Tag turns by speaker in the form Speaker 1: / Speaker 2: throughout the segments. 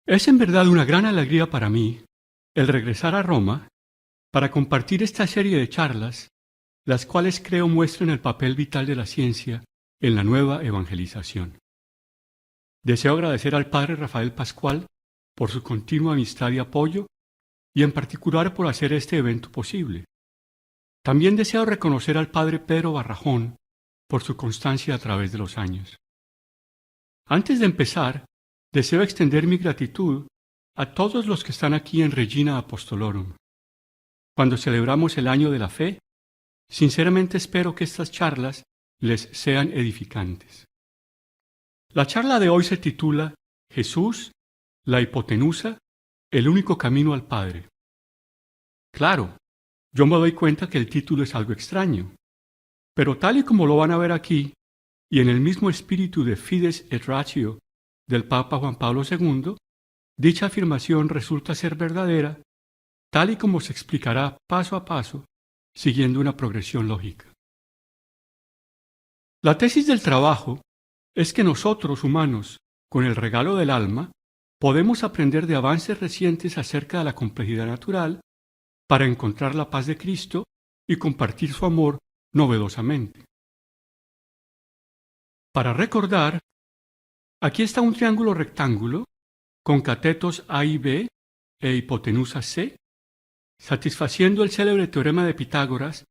Speaker 1: Es en verdad una gran alegría para mí el regresar a Roma para compartir esta serie de charlas, las cuales creo muestran el papel vital de la ciencia en la nueva evangelización. Deseo agradecer al Padre Rafael Pascual por su continua amistad y apoyo, y en particular por hacer este evento posible. También deseo reconocer al Padre Pedro Barrajón por su constancia a través de los años. Antes de empezar, deseo extender mi gratitud a todos los que están aquí en Regina Apostolorum. Cuando celebramos el Año de la Fe, sinceramente espero que estas charlas les sean edificantes. La charla de hoy se titula Jesús, la hipotenusa, el único camino al Padre. Claro, yo me doy cuenta que el título es algo extraño, pero tal y como lo van a ver aquí, y en el mismo espíritu de Fides et Ratio del Papa Juan Pablo II, dicha afirmación resulta ser verdadera, tal y como se explicará paso a paso, siguiendo una progresión lógica. La tesis del trabajo es que nosotros, humanos, con el regalo del alma, podemos aprender de avances recientes acerca de la complejidad natural para encontrar la paz de Cristo y compartir su amor novedosamente. Para recordar, aquí está un triángulo rectángulo con catetos A y B e hipotenusa C, satisfaciendo el célebre teorema de Pitágoras: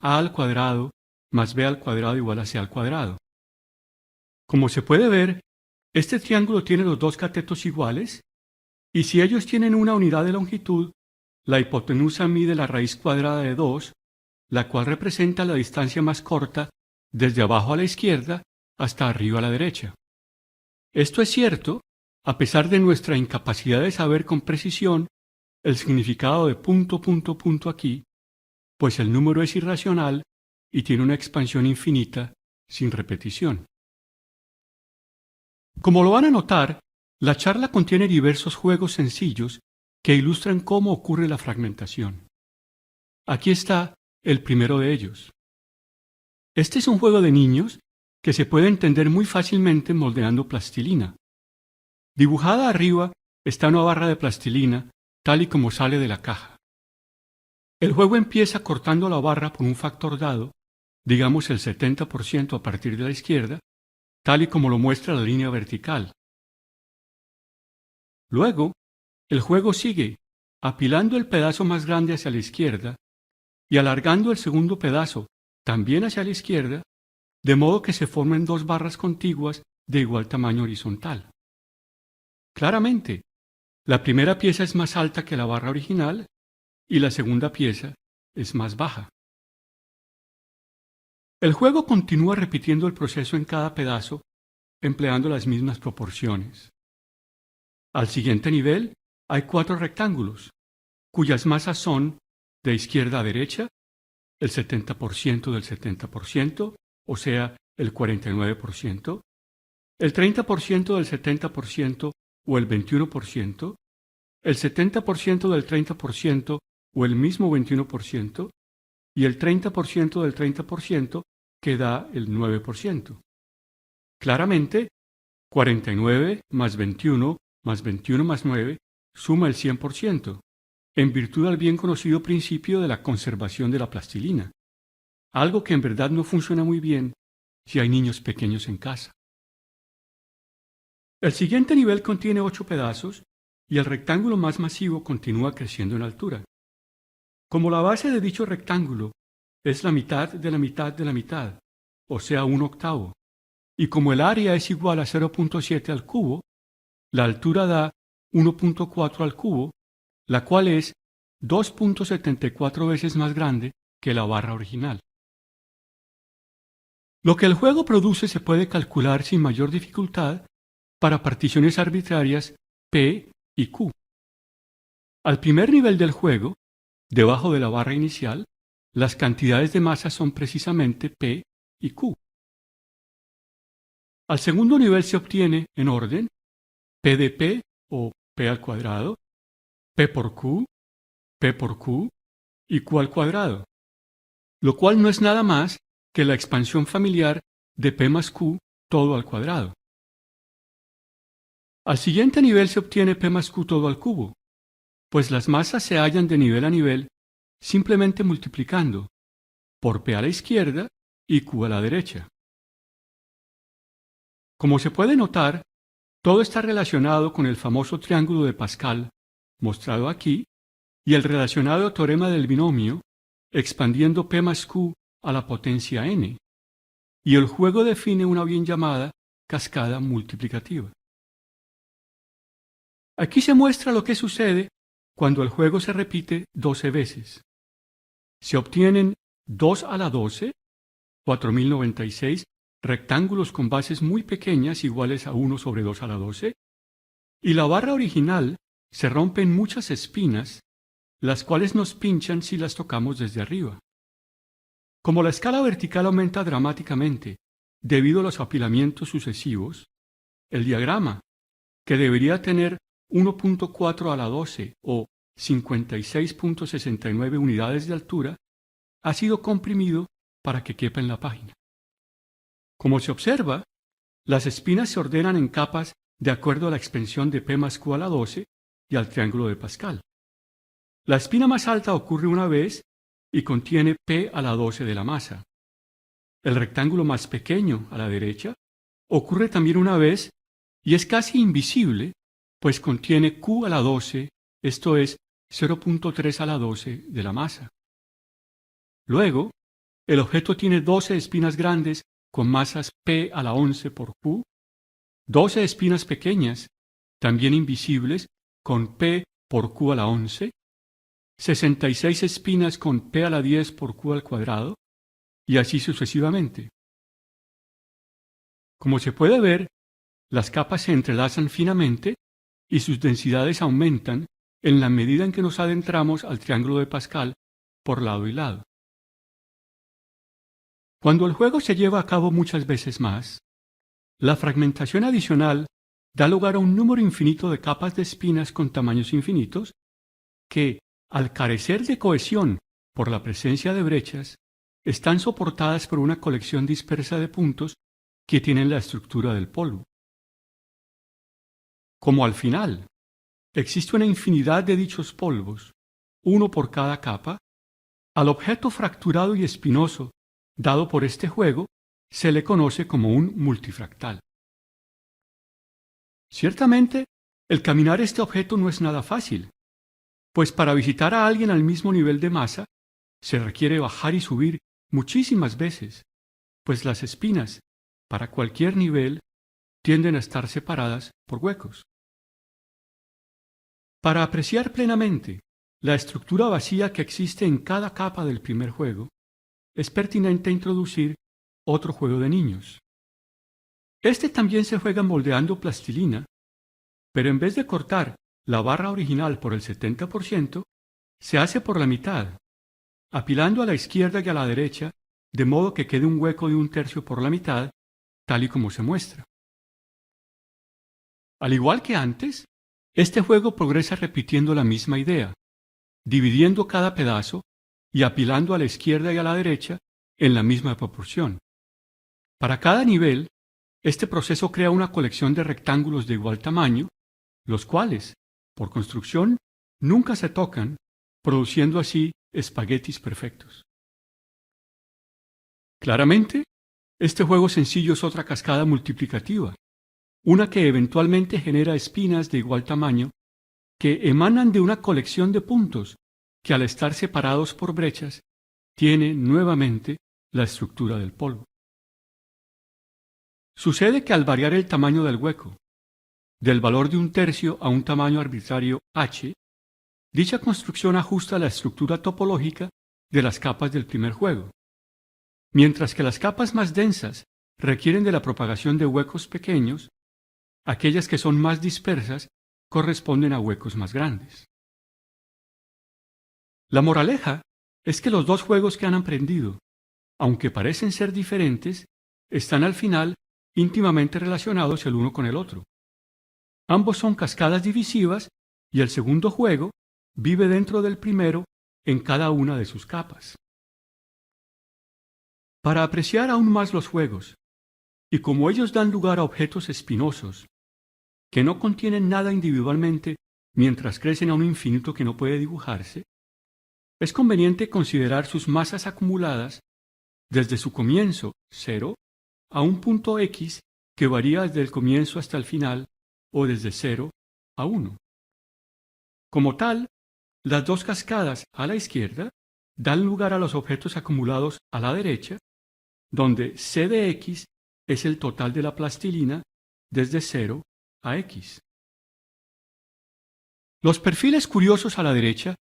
Speaker 1: a al cuadrado más b al cuadrado igual a c al cuadrado. Como se puede ver, este triángulo tiene los dos catetos iguales, y si ellos tienen una unidad de longitud, la hipotenusa mide la raíz cuadrada de 2, la cual representa la distancia más corta desde abajo a la izquierda hasta arriba a la derecha. Esto es cierto a pesar de nuestra incapacidad de saber con precisión el significado de punto aquí, pues el número es irracional y tiene una expansión infinita sin repetición. Como lo van a notar, la charla contiene diversos juegos sencillos que ilustran cómo ocurre la fragmentación. Aquí está el primero de ellos. Este es un juego de niños que se puede entender muy fácilmente moldeando plastilina. Dibujada arriba está una barra de plastilina, tal y como sale de la caja. El juego empieza cortando la barra por un factor dado, digamos el 70% a partir de la izquierda, tal y como lo muestra la línea vertical. Luego, el juego sigue, apilando el pedazo más grande hacia la izquierda y alargando el segundo pedazo también hacia la izquierda, de modo que se formen dos barras contiguas de igual tamaño horizontal. Claramente, la primera pieza es más alta que la barra original y la segunda pieza es más baja. El juego continúa repitiendo el proceso en cada pedazo, empleando las mismas proporciones. Al siguiente nivel hay 4 rectángulos, cuyas masas son, de izquierda a derecha, el 70% del 70%, o sea, el 49%, el 30% del 70% o el 21%, el 70% del 30% o el mismo 21%, y el 30% del 30% que da el 9%. Claramente, 49 más 21 más 21 más 9 suma el 100%, en virtud del bien conocido principio de la conservación de la plastilina, algo que en verdad no funciona muy bien si hay niños pequeños en casa. El siguiente nivel contiene 8 pedazos y el rectángulo más masivo continúa creciendo en altura. Como la base de dicho rectángulo es la mitad de la mitad de la mitad, o sea, 1/8, y como el área es igual a 0.7 al cubo, la altura da 1.4 al cubo, la cual es 2.74 veces más grande que la barra original. Lo que el juego produce se puede calcular sin mayor dificultad para particiones arbitrarias P y Q. Al primer nivel del juego, debajo de la barra inicial, las cantidades de masa son precisamente P y Q. Al segundo nivel se obtiene, en orden, P de P o P al cuadrado, P por Q y Q al cuadrado, lo cual no es nada más que la expansión familiar de P más Q todo al cuadrado. Al siguiente nivel se obtiene P más Q todo al cubo, pues las masas se hallan de nivel a nivel simplemente multiplicando por P a la izquierda y Q a la derecha. Como se puede notar, todo está relacionado con el famoso triángulo de Pascal, mostrado aquí, y el relacionado teorema del binomio, expandiendo P más Q a la potencia n, y el juego define una bien llamada cascada multiplicativa. Aquí se muestra lo que sucede cuando el juego se repite 12 veces. Se obtienen 2 a la 12, 4096, rectángulos con bases muy pequeñas iguales a 1 sobre 2 a la 12, y la barra original se rompe en muchas espinas, las cuales nos pinchan si las tocamos desde arriba. Como la escala vertical aumenta dramáticamente debido a los apilamientos sucesivos, el diagrama, que debería tener 1.4 a la 12 o 56.69 unidades de altura, ha sido comprimido para que quepa en la página. Como se observa, las espinas se ordenan en capas de acuerdo a la extensión de P más Q a la 12 y al triángulo de Pascal. La espina más alta ocurre una vez y contiene P a la 12 de la masa. El rectángulo más pequeño, a la derecha, ocurre también una vez y es casi invisible, pues contiene Q a la 12, esto es 0.3 a la 12 de la masa. Luego, el objeto tiene 12 espinas grandes con masas P a la 11 por Q, 12 espinas pequeñas, también invisibles, con P por Q a la 11, 66 espinas con P a la 10 por Q al cuadrado, y así sucesivamente. Como se puede ver, las capas se entrelazan finamente y sus densidades aumentan en la medida en que nos adentramos al triángulo de Pascal por lado y lado. Cuando el juego se lleva a cabo muchas veces más, la fragmentación adicional da lugar a un número infinito de capas de espinas con tamaños infinitos que, al carecer de cohesión por la presencia de brechas, están soportadas por una colección dispersa de puntos que tienen la estructura del polvo. Como al final existe una infinidad de dichos polvos, uno por cada capa, al objeto fracturado y espinoso dado por este juego se le conoce como un multifractal. Ciertamente, el caminar este objeto no es nada fácil, pues para visitar a alguien al mismo nivel de masa se requiere bajar y subir muchísimas veces, pues las espinas, para cualquier nivel, tienden a estar separadas por huecos. Para apreciar plenamente la estructura vacía que existe en cada capa del primer juego, es pertinente introducir otro juego de niños. Este también se juega moldeando plastilina, pero en vez de cortar la barra original por el 70%, se hace por la mitad, apilando a la izquierda y a la derecha, de modo que quede un hueco de 1/3 por la mitad, tal y como se muestra. Al igual que antes, este juego progresa repitiendo la misma idea, dividiendo cada pedazo y apilando a la izquierda y a la derecha en la misma proporción. Para cada nivel, este proceso crea una colección de rectángulos de igual tamaño, los cuales, por construcción, nunca se tocan, produciendo así espaguetis perfectos. Claramente, este juego sencillo es otra cascada multiplicativa, una que eventualmente genera espinas de igual tamaño que emanan de una colección de puntos que al estar separados por brechas, tiene nuevamente la estructura del polvo. Sucede que al variar el tamaño del hueco, del valor de 1/3 a un tamaño arbitrario h, dicha construcción ajusta la estructura topológica de las capas del primer juego, mientras que las capas más densas requieren de la propagación de huecos pequeños, aquellas que son más dispersas corresponden a huecos más grandes. La moraleja es que los dos juegos que han aprendido, aunque parecen ser diferentes, están al final íntimamente relacionados el uno con el otro. Ambos son cascadas divisivas y el segundo juego vive dentro del primero en cada una de sus capas. Para apreciar aún más los juegos, y como ellos dan lugar a objetos espinosos, que no contienen nada individualmente mientras crecen a un infinito que no puede dibujarse, es conveniente considerar sus masas acumuladas desde su comienzo, 0, a un punto X que varía desde el comienzo hasta el final, o desde 0 a 1. Como tal, las dos cascadas a la izquierda dan lugar a los objetos acumulados a la derecha, donde C de X es el total de la plastilina desde 0 a X. Los perfiles curiosos a la derecha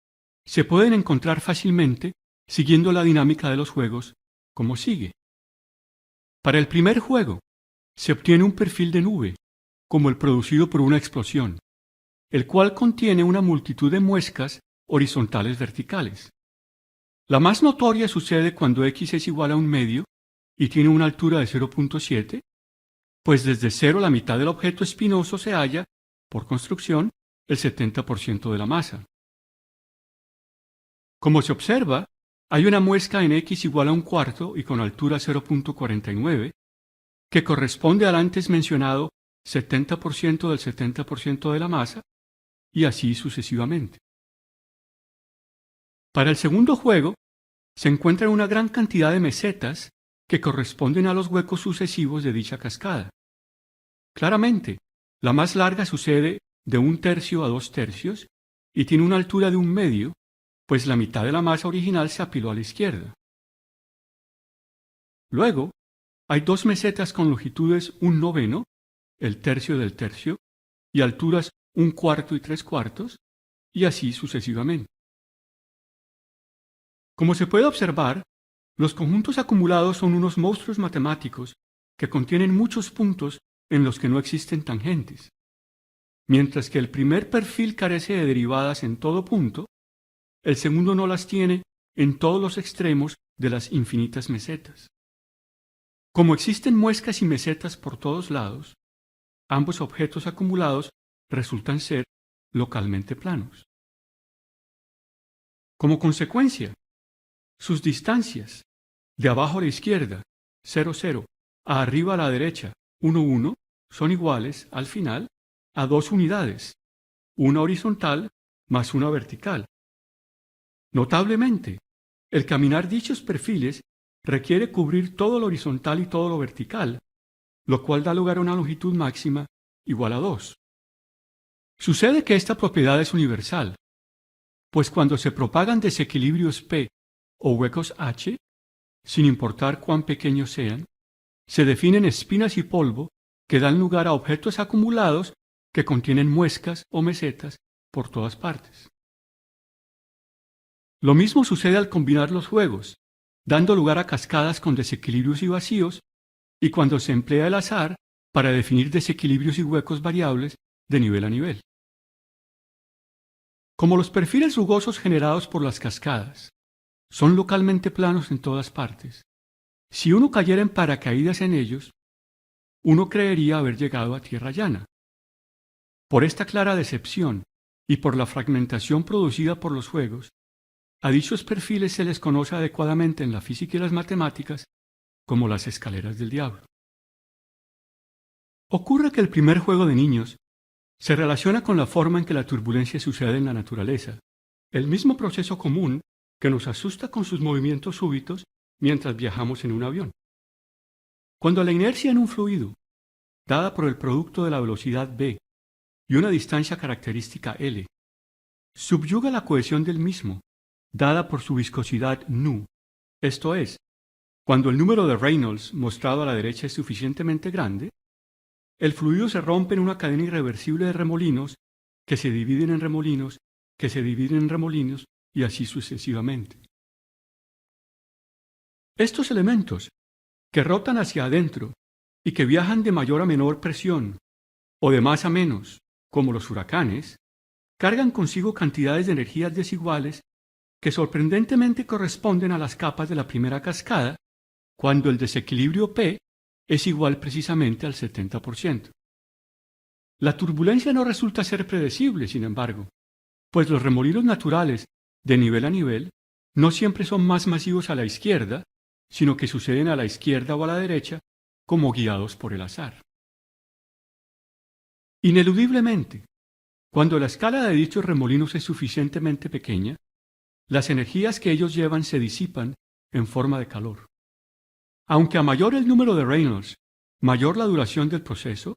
Speaker 1: se pueden encontrar fácilmente siguiendo la dinámica de los juegos, como sigue. Para el primer juego, se obtiene un perfil de nube, como el producido por una explosión, el cual contiene una multitud de muescas horizontales verticales. La más notoria sucede cuando X es igual a un medio y tiene una altura de 0.7, pues desde 0 la mitad del objeto espinoso se halla, por construcción, el 70% de la masa. Como se observa, hay una muesca en X igual a un cuarto y con altura 0.49, que corresponde al antes mencionado 70% del 70% de la masa, y así sucesivamente. Para el segundo juego, se encuentran una gran cantidad de mesetas que corresponden a los huecos sucesivos de dicha cascada. Claramente, la más larga sucede de 1/3 a 2/3 y tiene una altura de 1 medio, pues la mitad de la masa original se apiló a la izquierda. Luego, hay dos mesetas con longitudes 1/9, el tercio del tercio, y alturas 1/4 y 3/4, y así sucesivamente. Como se puede observar, los conjuntos acumulados son unos monstruos matemáticos que contienen muchos puntos en los que no existen tangentes. Mientras que el primer perfil carece de derivadas en todo punto, el segundo no las tiene en todos los extremos de las infinitas mesetas. Como existen muescas y mesetas por todos lados, ambos objetos acumulados resultan ser localmente planos. Como consecuencia, sus distancias, de abajo a la izquierda, 0, 0, a arriba a la derecha, 1, 1, son iguales, al final, a dos unidades, una horizontal más una vertical. Notablemente, el caminar dichos perfiles requiere cubrir todo lo horizontal y todo lo vertical, lo cual da lugar a una longitud máxima igual a 2. Sucede que esta propiedad es universal, pues cuando se propagan desequilibrios P o huecos H, sin importar cuán pequeños sean, se definen espinas y polvo que dan lugar a objetos acumulados que contienen muescas o mesetas por todas partes. Lo mismo sucede al combinar los juegos, dando lugar a cascadas con desequilibrios y vacíos, y cuando se emplea el azar para definir desequilibrios y huecos variables de nivel a nivel. Como los perfiles rugosos generados por las cascadas son localmente planos en todas partes, si uno cayera en paracaídas en ellos, uno creería haber llegado a tierra llana. Por esta clara decepción y por la fragmentación producida por los juegos, a dichos perfiles se les conoce adecuadamente en la física y las matemáticas como las escaleras del diablo. Ocurre que el primer juego de niños se relaciona con la forma en que la turbulencia sucede en la naturaleza, el mismo proceso común que nos asusta con sus movimientos súbitos mientras viajamos en un avión. Cuando la inercia en un fluido, dada por el producto de la velocidad v y una distancia característica L, subyuga la cohesión del mismo, dada por su viscosidad nu, esto es, cuando el número de Reynolds mostrado a la derecha es suficientemente grande, el fluido se rompe en una cadena irreversible de remolinos que se dividen en remolinos, que se dividen en remolinos y así sucesivamente. Estos elementos, que rotan hacia adentro y que viajan de mayor a menor presión o de más a menos, como los huracanes, cargan consigo cantidades de energías desiguales que sorprendentemente corresponden a las capas de la primera cascada, cuando el desequilibrio P es igual precisamente al 70%. La turbulencia no resulta ser predecible, sin embargo, pues los remolinos naturales, de nivel a nivel, no siempre son más masivos a la izquierda, sino que suceden a la izquierda o a la derecha, como guiados por el azar. Ineludiblemente, cuando la escala de dichos remolinos es suficientemente pequeña, las energías que ellos llevan se disipan en forma de calor. Aunque a mayor el número de Reynolds, mayor la duración del proceso,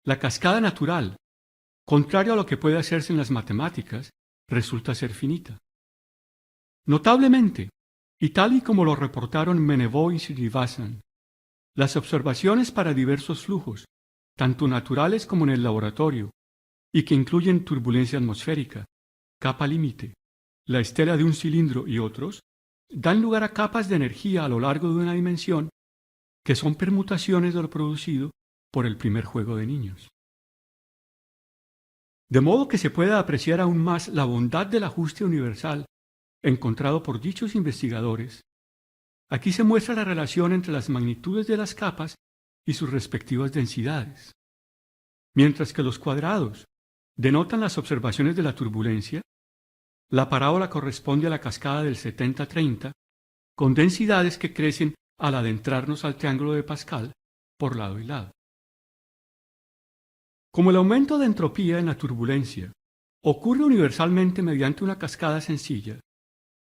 Speaker 1: la cascada natural, contrario a lo que puede hacerse en las matemáticas, resulta ser finita. Notablemente, y tal y como lo reportaron Mennevoy y Srinivasan, las observaciones para diversos flujos, tanto naturales como en el laboratorio, y que incluyen turbulencia atmosférica, capa límite, la estela de un cilindro y otros, dan lugar a capas de energía a lo largo de una dimensión que son permutaciones de lo producido por el primer juego de niños. De modo que se pueda apreciar aún más la bondad del ajuste universal encontrado por dichos investigadores. Aquí se muestra la relación entre las magnitudes de las capas y sus respectivas densidades. Mientras que los cuadrados denotan las observaciones de la turbulencia, la parábola corresponde a la cascada del 70-30, con densidades que crecen al adentrarnos al triángulo de Pascal por lado y lado. Como el aumento de entropía en la turbulencia ocurre universalmente mediante una cascada sencilla,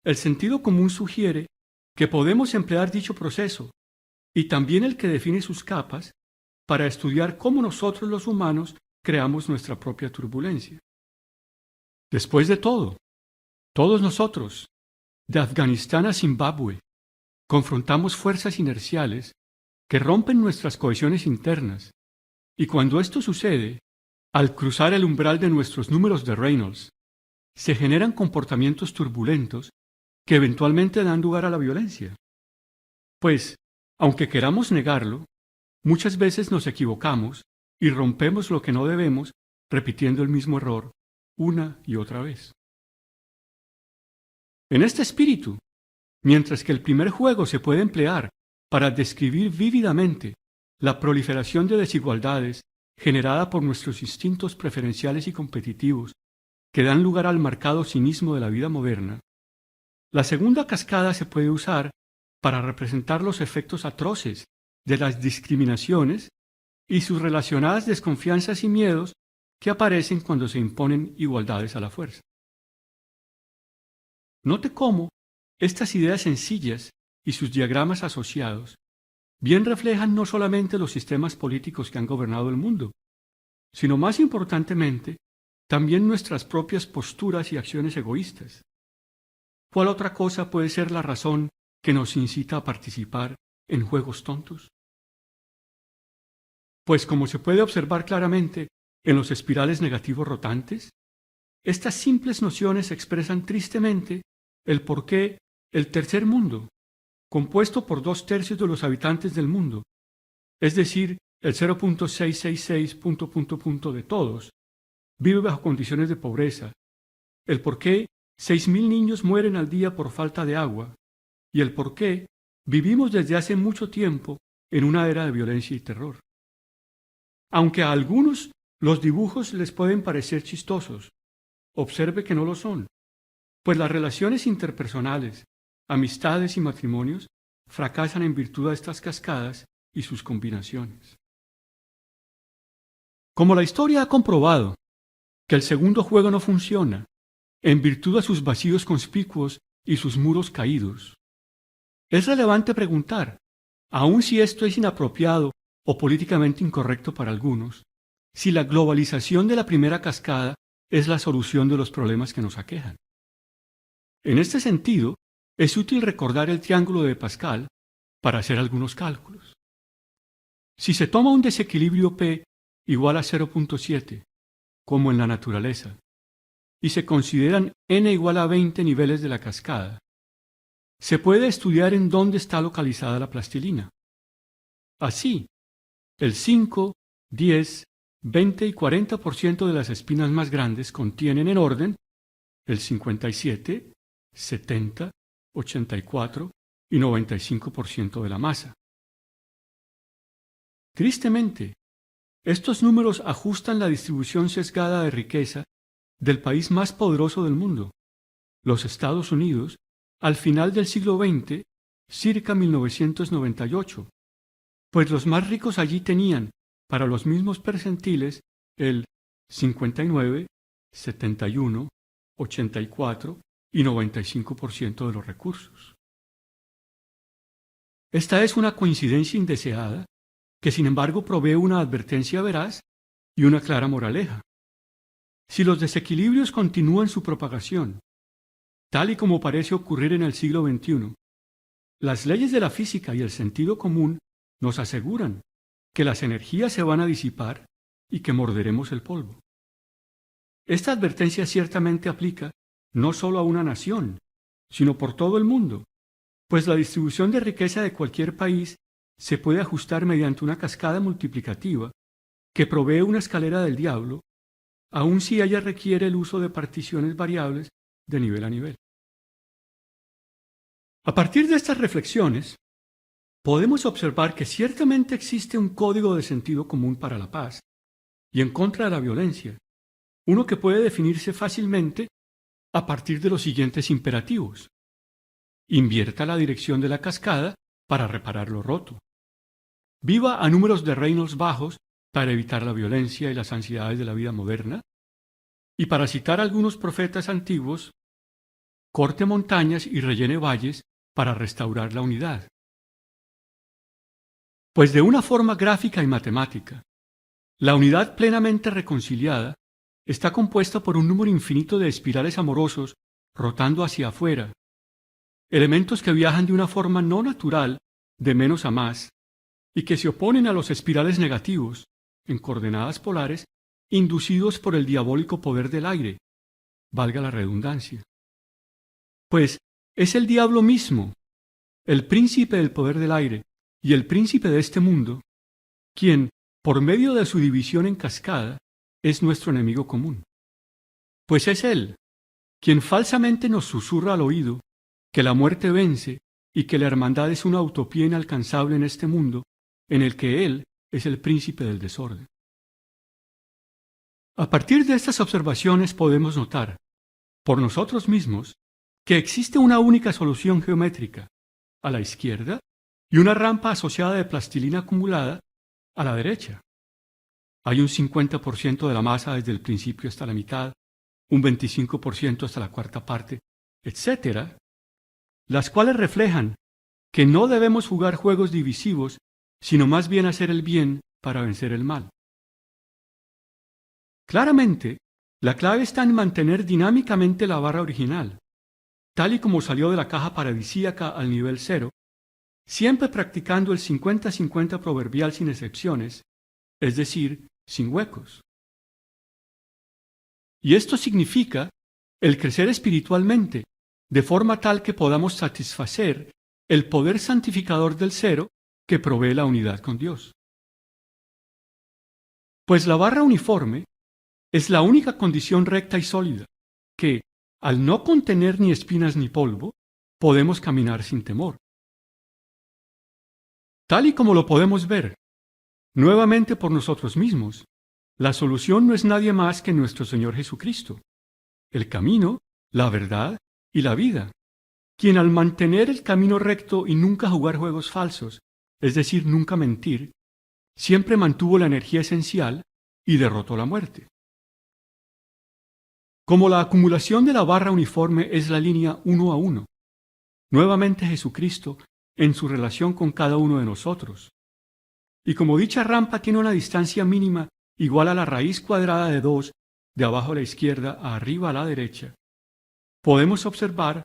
Speaker 1: el sentido común sugiere que podemos emplear dicho proceso, y también el que define sus capas, para estudiar cómo nosotros los humanos creamos nuestra propia turbulencia. Después de todo, todos nosotros, de Afganistán a Zimbabue, confrontamos fuerzas inerciales que rompen nuestras cohesiones internas, y cuando esto sucede, al cruzar el umbral de nuestros números de Reynolds, se generan comportamientos turbulentos que eventualmente dan lugar a la violencia. Pues, aunque queramos negarlo, muchas veces nos equivocamos y rompemos lo que no debemos repitiendo el mismo error una y otra vez. En este espíritu, mientras que el primer juego se puede emplear para describir vívidamente la proliferación de desigualdades generada por nuestros instintos preferenciales y competitivos que dan lugar al marcado cinismo de la vida moderna, la segunda cascada se puede usar para representar los efectos atroces de las discriminaciones y sus relacionadas desconfianzas y miedos que aparecen cuando se imponen igualdades a la fuerza. Note cómo estas ideas sencillas y sus diagramas asociados bien reflejan no solamente los sistemas políticos que han gobernado el mundo, sino más importantemente, también nuestras propias posturas y acciones egoístas. ¿Cuál otra cosa puede ser la razón que nos incita a participar en juegos tontos? Pues como se puede observar claramente en los espirales negativos rotantes, estas simples nociones expresan tristemente el por qué el tercer mundo, compuesto por 2/3 de los habitantes del mundo, es decir, el 0.666 de todos, vive bajo condiciones de pobreza, el por qué 6.000 niños mueren al día por falta de agua, y el por qué vivimos desde hace mucho tiempo en una era de violencia y terror. Aunque a algunos los dibujos les pueden parecer chistosos, observe que no lo son, pues las relaciones interpersonales, amistades y matrimonios fracasan en virtud de estas cascadas y sus combinaciones. Como la historia ha comprobado que el segundo juego no funciona, en virtud de sus vacíos conspicuos y sus muros caídos, es relevante preguntar, aun si esto es inapropiado o políticamente incorrecto para algunos, si la globalización de la primera cascada es la solución de los problemas que nos aquejan. En este sentido, es útil recordar el triángulo de Pascal para hacer algunos cálculos. Si se toma un desequilibrio P igual a 0.7, como en la naturaleza, y se consideran n igual a 20 niveles de la cascada, se puede estudiar en dónde está localizada la plastilina. Así, el 5, 10, 20 y 40% de las espinas más grandes contienen en orden el 57, 70, 84 y 95% de la masa. Tristemente, estos números ajustan la distribución sesgada de riqueza del país más poderoso del mundo, los Estados Unidos, al final del siglo XX, circa 1998, pues los más ricos allí tenían, para los mismos percentiles, el 59, 71, 84 y 95% de los recursos. Esta es una coincidencia indeseada que sin embargo provee una advertencia veraz y una clara moraleja. Si los desequilibrios continúan su propagación, tal y como parece ocurrir en el siglo XXI, las leyes de la física y el sentido común nos aseguran que las energías se van a disipar y que morderemos el polvo. Esta advertencia ciertamente aplica no solo a una nación, sino por todo el mundo, pues la distribución de riqueza de cualquier país se puede ajustar mediante una cascada multiplicativa que provee una escalera del diablo, aun si ella requiere el uso de particiones variables de nivel a nivel. A partir de estas reflexiones, podemos observar que ciertamente existe un código de sentido común para la paz y en contra de la violencia, uno que puede definirse fácilmente a partir de los siguientes imperativos. Invierta la dirección de la cascada para reparar lo roto. Viva a números de reinos bajos para evitar la violencia y las ansiedades de la vida moderna. Y para citar a algunos profetas antiguos, corte montañas y rellene valles para restaurar la unidad. Pues de una forma gráfica y matemática, la unidad plenamente reconciliada está compuesta por un número infinito de espirales amorosos rotando hacia afuera, elementos que viajan de una forma no natural, de menos a más, y que se oponen a los espirales negativos, en coordenadas polares, inducidos por el diabólico poder del aire, valga la redundancia. Pues es el diablo mismo, el príncipe del poder del aire y el príncipe de este mundo, quien, por medio de su división en cascada, es nuestro enemigo común. Pues es él, quien falsamente nos susurra al oído que la muerte vence y que la hermandad es una utopía inalcanzable en este mundo en el que él es el príncipe del desorden. A partir de estas observaciones podemos notar, por nosotros mismos, que existe una única solución geométrica, a la izquierda, y una rampa asociada de plastilina acumulada, a la derecha. Hay un 50% de la masa desde el principio hasta la mitad, un 25% hasta la cuarta parte, etc., las cuales reflejan que no debemos jugar juegos divisivos, sino más bien hacer el bien para vencer el mal. Claramente, la clave está en mantener dinámicamente la barra original, tal y como salió de la caja paradisíaca al nivel 0, siempre practicando el 50-50 proverbial sin excepciones, es decir, sin huecos. Y esto significa el crecer espiritualmente, de forma tal que podamos satisfacer el poder santificador del 0 que provee la unidad con Dios. Pues la barra uniforme es la única condición recta y sólida que, al no contener ni espinas ni polvo, podemos caminar sin temor. Tal y como lo podemos ver, nuevamente por nosotros mismos, la solución no es nadie más que nuestro Señor Jesucristo, el camino, la verdad y la vida, quien al mantener el camino recto y nunca jugar juegos falsos, es decir, nunca mentir, siempre mantuvo la energía esencial y derrotó la muerte. Como la acumulación de la barra uniforme es la línea 1 a 1, nuevamente Jesucristo en su relación con cada uno de nosotros. Y como dicha rampa tiene una distancia mínima igual a la raíz cuadrada de 2 de abajo a la izquierda a arriba a la derecha, podemos observar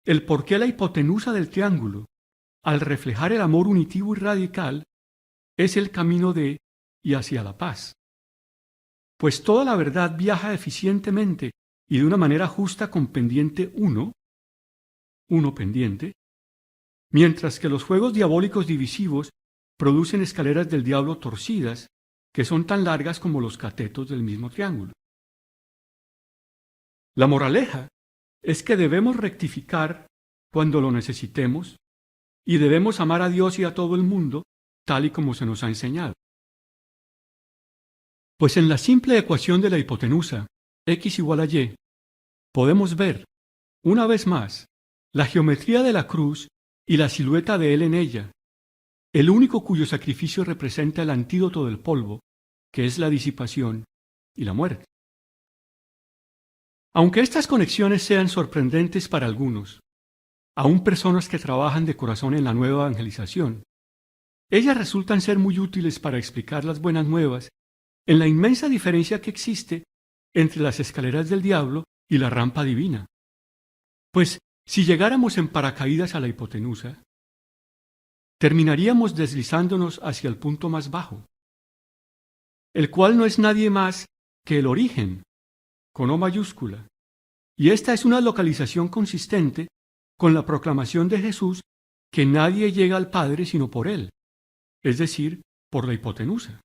Speaker 1: el por qué la hipotenusa del triángulo, al reflejar el amor unitivo y radical, es el camino de y hacia la paz. Pues toda la verdad viaja eficientemente y de una manera justa con pendiente 1 pendiente, mientras que los juegos diabólicos divisivos producen escaleras del diablo torcidas que son tan largas como los catetos del mismo triángulo. La moraleja es que debemos rectificar cuando lo necesitemos y debemos amar a Dios y a todo el mundo tal y como se nos ha enseñado. Pues en la simple ecuación de la hipotenusa, x igual a y, podemos ver, una vez más, la geometría de la cruz y la silueta de él en ella, el único cuyo sacrificio representa el antídoto del polvo, que es la disipación y la muerte. Aunque estas conexiones sean sorprendentes para algunos, aún personas que trabajan de corazón en la nueva evangelización, ellas resultan ser muy útiles para explicar las buenas nuevas en la inmensa diferencia que existe entre las escaleras del diablo y la rampa divina. Pues si llegáramos en paracaídas a la hipotenusa, terminaríamos deslizándonos hacia el punto más bajo, el cual no es nadie más que el origen, con O mayúscula, y esta es una localización consistente con la proclamación de Jesús que nadie llega al Padre sino por Él, es decir, por la hipotenusa.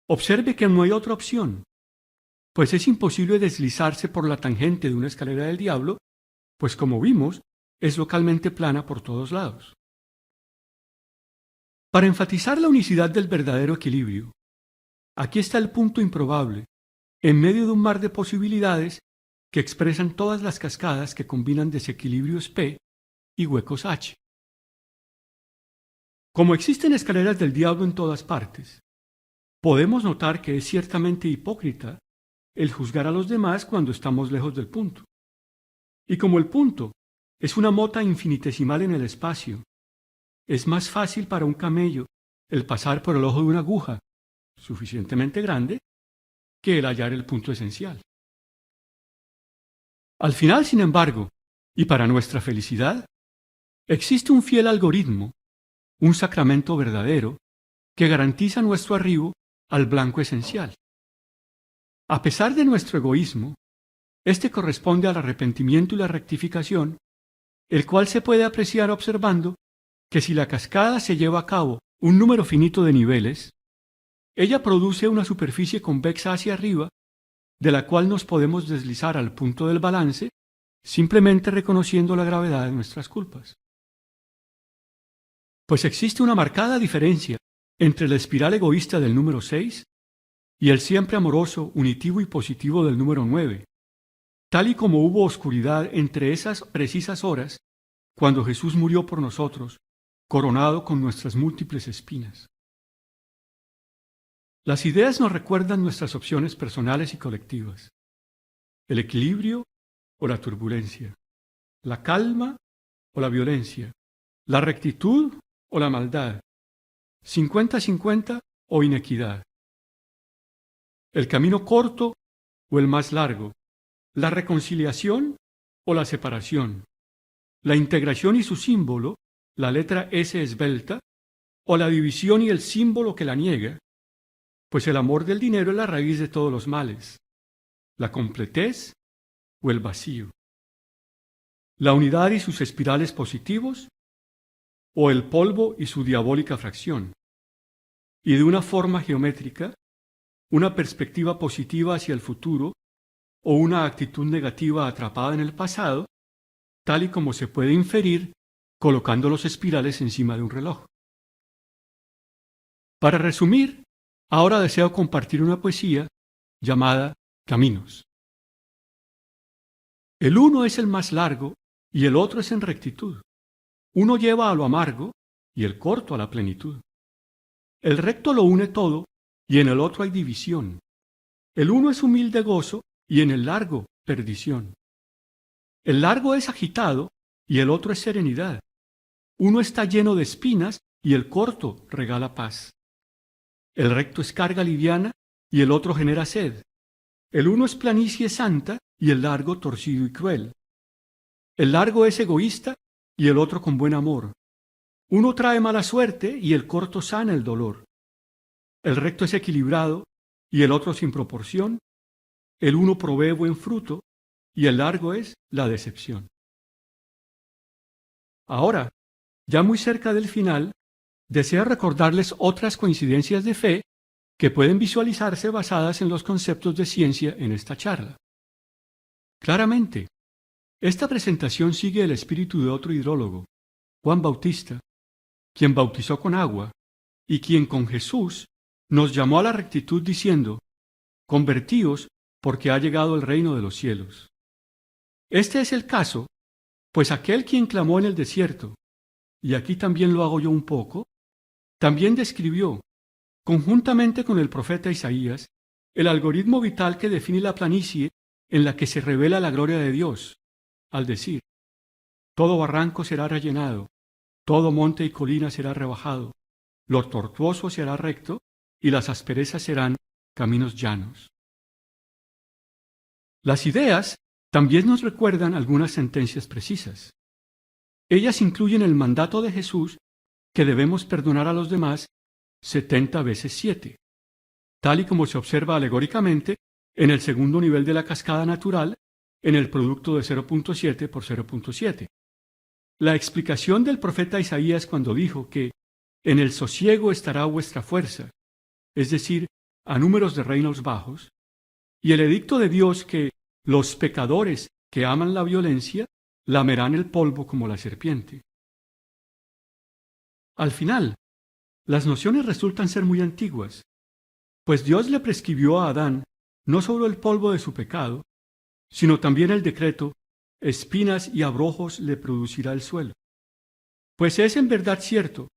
Speaker 1: Observe que no hay otra opción, pues es imposible deslizarse por la tangente de una escalera del diablo, pues como vimos, es localmente plana por todos lados. Para enfatizar la unicidad del verdadero equilibrio, aquí está el punto improbable, en medio de un mar de posibilidades que expresan todas las cascadas que combinan desequilibrios P y huecos H. Como existen escaleras del diablo en todas partes, podemos notar que es ciertamente hipócrita el juzgar a los demás cuando estamos lejos del punto. Y como el punto es una mota infinitesimal en el espacio, es más fácil para un camello el pasar por el ojo de una aguja suficientemente grande que el hallar el punto esencial. Al final, sin embargo, y para nuestra felicidad, existe un fiel algoritmo, un sacramento verdadero, que garantiza nuestro arribo al blanco esencial. A pesar de nuestro egoísmo, este corresponde al arrepentimiento y la rectificación, el cual se puede apreciar observando que si la cascada se lleva a cabo un número finito de niveles, ella produce una superficie convexa hacia arriba, de la cual nos podemos deslizar al punto del balance, simplemente reconociendo la gravedad de nuestras culpas. Pues existe una marcada diferencia entre la espiral egoísta del número 6 y el siempre amoroso, unitivo y positivo del número 9, tal y como hubo oscuridad entre esas precisas horas cuando Jesús murió por nosotros, coronado con nuestras múltiples espinas. Las ideas nos recuerdan nuestras opciones personales y colectivas, el equilibrio o la turbulencia, la calma o la violencia, la rectitud o la maldad, 50-50 o inequidad, el camino corto o el más largo, la reconciliación o la separación, la integración y su símbolo, la letra S esbelta, o la división y el símbolo que la niega, pues el amor del dinero es la raíz de todos los males, la completez o el vacío, la unidad y sus espirales positivos, o el polvo y su diabólica fracción, y de una forma geométrica, una perspectiva positiva hacia el futuro o una actitud negativa atrapada en el pasado, tal y como se puede inferir colocando los espirales encima de un reloj. Para resumir, ahora deseo compartir una poesía llamada Caminos. El uno es el más largo y el otro es en rectitud. Uno lleva a lo amargo y el corto a la plenitud. El recto lo une todo y en el otro hay división. El uno es humilde gozo y en el largo perdición. El largo es agitado y el otro es serenidad. Uno está lleno de espinas y el corto regala paz. El recto es carga liviana y el otro genera sed. El uno es planicie santa y el largo torcido y cruel. El largo es egoísta y el otro con buen amor. Uno trae mala suerte y el corto sana el dolor. El recto es equilibrado y el otro sin proporción. El uno provee buen fruto y el largo es la decepción. Ahora, ya muy cerca del final, deseo recordarles otras coincidencias de fe que pueden visualizarse basadas en los conceptos de ciencia en esta charla. Claramente, esta presentación sigue el espíritu de otro hidrólogo, Juan Bautista, quien bautizó con agua y quien con Jesús nos llamó a la rectitud diciendo: convertíos porque ha llegado el reino de los cielos. Este es el caso, pues aquel quien clamó en el desierto, y aquí también lo hago yo un poco, también describió, conjuntamente con el profeta Isaías, el algoritmo vital que define la planicie en la que se revela la gloria de Dios, al decir: todo barranco será rellenado, todo monte y colina será rebajado, lo tortuoso será recto, y las asperezas serán caminos llanos. Las ideas también nos recuerdan algunas sentencias precisas. Ellas incluyen el mandato de Jesús que debemos perdonar a los demás 70 veces 7, tal y como se observa alegóricamente en el segundo nivel de la cascada natural, en el producto de 0.7 por 0.7. La explicación del profeta Isaías cuando dijo que en el sosiego estará vuestra fuerza, es decir, a números de reinos bajos, y el edicto de Dios que los pecadores que aman la violencia lamerán el polvo como la serpiente. Al final, las nociones resultan ser muy antiguas, pues Dios le prescribió a Adán no solo el polvo de su pecado, sino también el decreto: espinas y abrojos le producirá el suelo. Pues es en verdad cierto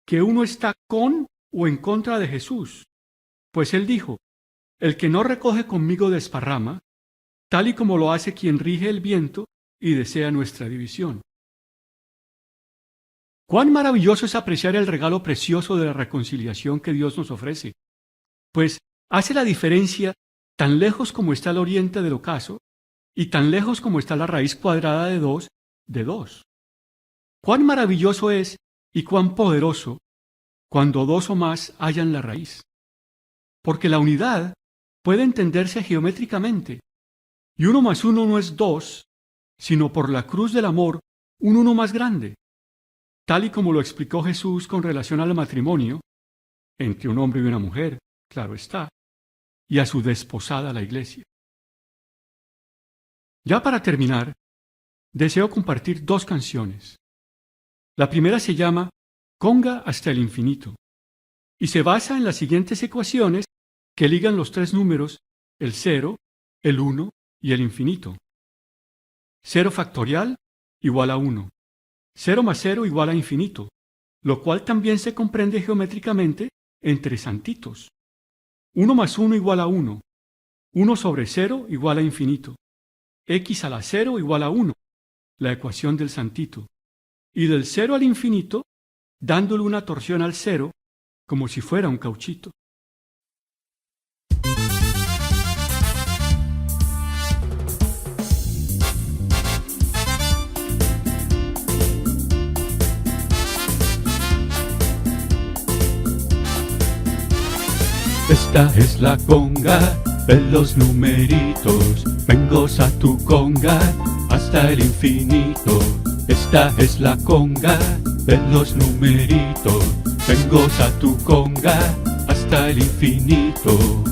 Speaker 1: que uno está con o en contra de Jesús, pues él dijo: el que no recoge conmigo desparrama, tal y como lo hace quien rige el viento y desea nuestra división. Cuán maravilloso es apreciar el regalo precioso de la reconciliación que Dios nos ofrece, pues hace la diferencia tan lejos como está el oriente del ocaso y tan lejos como está la raíz cuadrada de 2 de 2. Cuán maravilloso es y cuán poderoso cuando dos o más hallan la raíz, porque la unidad puede entenderse geométricamente, y 1 más 1 no es 2, sino por la cruz del amor un 1 más grande, tal y como lo explicó Jesús con relación al matrimonio, entre un hombre y una mujer, claro está, y a su desposada la Iglesia. Ya para terminar, deseo compartir 2 canciones. La primera se llama Conga hasta el infinito, y se basa en las siguientes ecuaciones que ligan los 3 números, el 0, el 1 y el infinito. 0 factorial igual a 1. 0 más 0 igual a infinito, lo cual también se comprende geométricamente entre santitos. 1 más 1 igual a 1. 1 sobre 0 igual a infinito. X a la 0 igual a 1, la ecuación del santito. Y del 0 al infinito, dándole una torsión al 0, como si fuera un cauchito. Esta es la conga de los numeritos, ven goza tu conga hasta el infinito. Esta es la conga de los numeritos, ven goza tu conga hasta el infinito.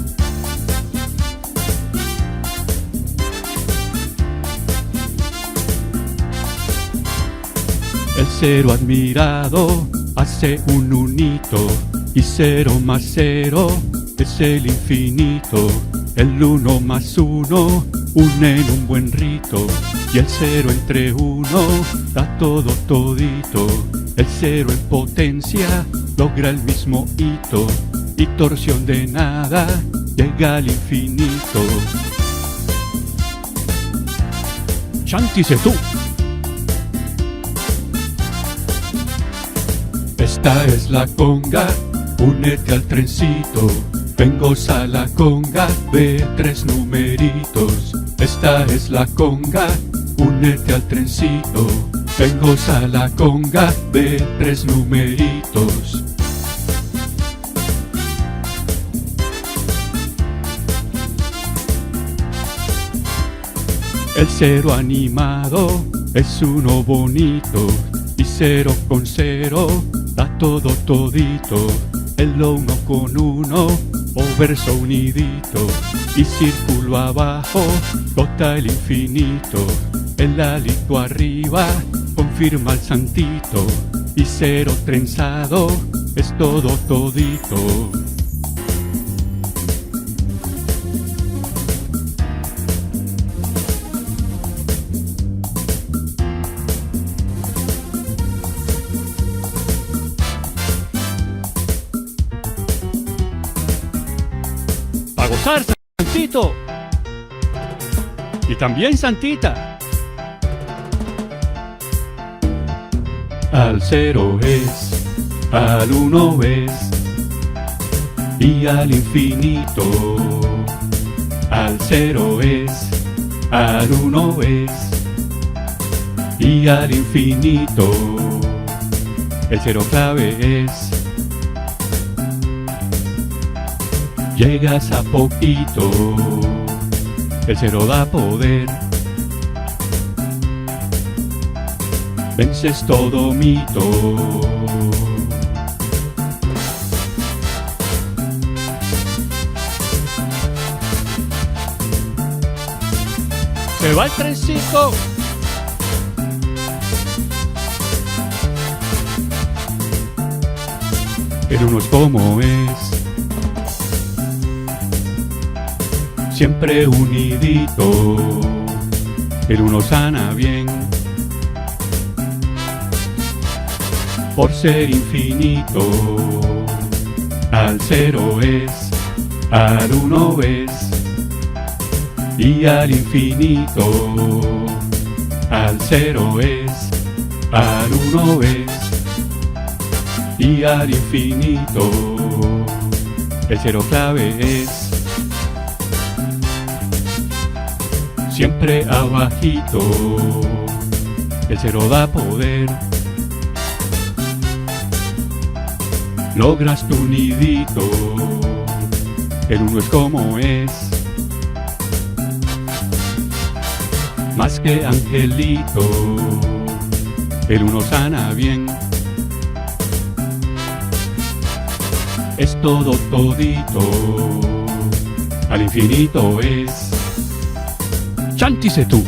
Speaker 1: El 0 admirado hace un unito, y 0 más 0 es el infinito. El 1 más 1 unen un buen rito, y el 0 entre 1 da todo todito. El 0 en potencia logra el mismo hito, y torsión de nada llega al infinito. Chántice tú. Esta es la conga, únete al trencito, ven goza la conga de 3 numeritos. Esta es la conga, únete al trencito, ven goza la conga de 3 numeritos. El 0 animado es 1 bonito, y 0 con 0 da todo todito. El 1 con 1 o verso unidito, y círculo abajo total infinito. El alito arriba confirma al santito, y 0 trenzado es todo todito. A gozar. Juanito. Y también Santita. Al cero es, al uno es, y al infinito. Al cero es, al uno es, y al infinito. El cero clave es, llegas a poquito. El cero da poder, vences todo mito. Se va el trencito. El uno es como es, siempre unidito. El uno sana bien, por ser infinito. Al cero es, al uno es, y al infinito. Al cero es, al uno es, y al infinito. El cero clave es, siempre abajito. El cero da poder, logras tu nidito. El uno es como es, más que angelito. El uno sana bien, es todo todito. Al infinito es, chántice tú.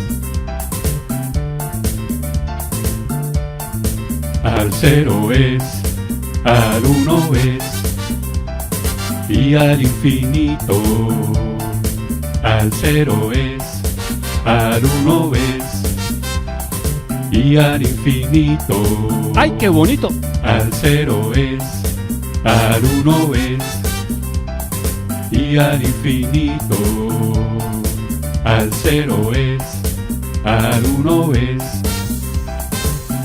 Speaker 1: Al cero es, al uno es, y al infinito. Al cero es, al uno es, y al infinito. ¡Ay, qué bonito! Al cero es, al uno es, y al infinito. Al cero es, al uno es,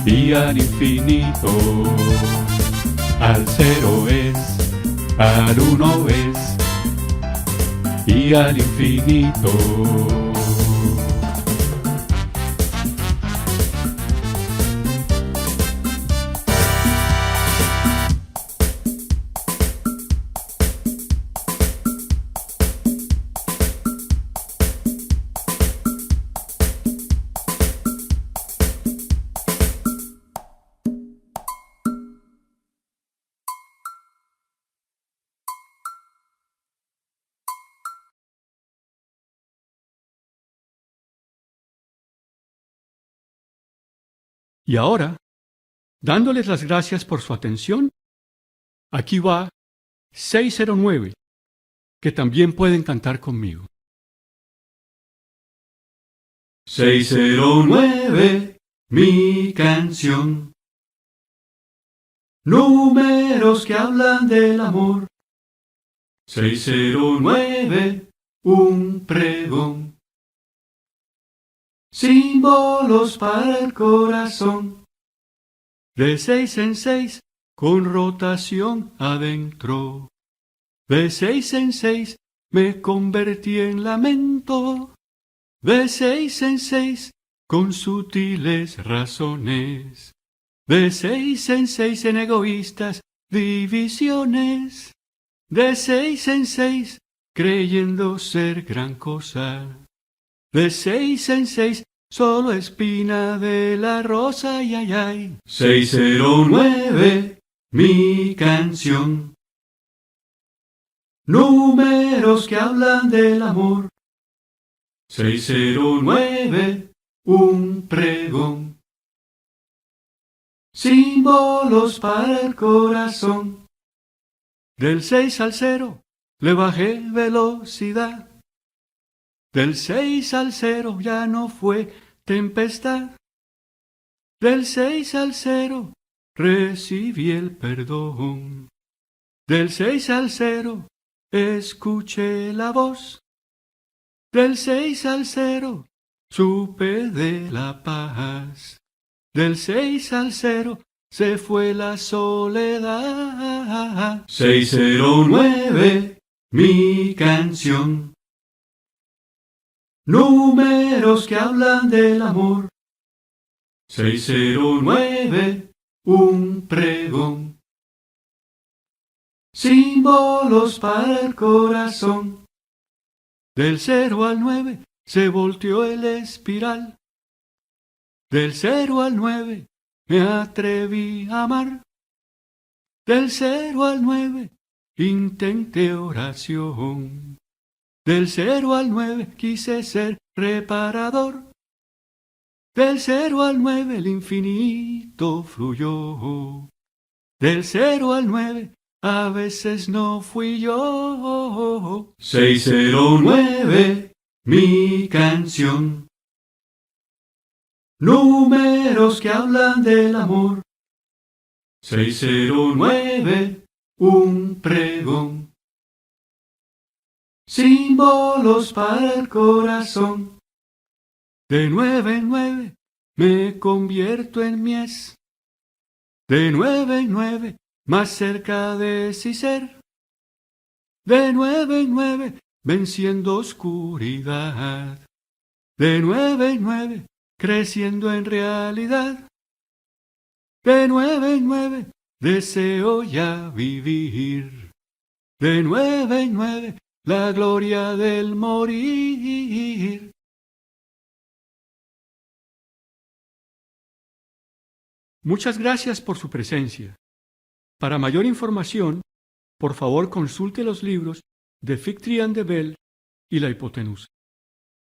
Speaker 1: y al infinito. Al cero es, al uno es, y al infinito. Y ahora, dándoles las gracias por su atención, aquí va 609, que también pueden cantar conmigo. 609, mi canción. Números que hablan del amor. 609, un pregón. Símbolos para el corazón. De 6 en 6, con rotación adentro. De 6 en 6, me convertí en lamento. De 6 en 6, con sutiles razones. De 6 en 6, en egoístas divisiones. De 6 en 6, creyendo ser gran cosa. De 6 en 6, solo espina de la rosa, ay, ay, ay. 609, mi canción. Números que hablan del amor. 609, un pregón. Símbolos para el corazón. Del 6 al 0, le bajé velocidad. Del 6 al 0 ya no fue tempestad. Del 6 al 0 recibí el perdón. Del 6 al 0 escuché la voz Del 6 al 0 supe de la paz. Del 6 al 0 se fue la soledad. 609, mi canción. Números que hablan del amor. 609, un pregón. Símbolos para el corazón. Del 0 al 9 se volteó el espiral. Del 0 al 9 me atreví a amar. Del 0 al 9 intenté oración. Del 0 al 9 quise ser reparador. Del 0 al 9 el infinito fluyó. Del 0 al 9 a veces no fui yo. 609, mi canción. Números que hablan del amor. 609, un pregón. Símbolos para el corazón. De 9 en 9 me convierto en mies. De 9 en 9 más cerca de sí ser. De 9 en 9 venciendo oscuridad. De 9 en 9 creciendo en realidad. De 9 en 9 deseo ya vivir. De 9 en 9 la gloria del morir. Muchas gracias por su presencia. Para mayor información, por favor consulte los libros de Fig Tree and the Bell y la hipotenusa.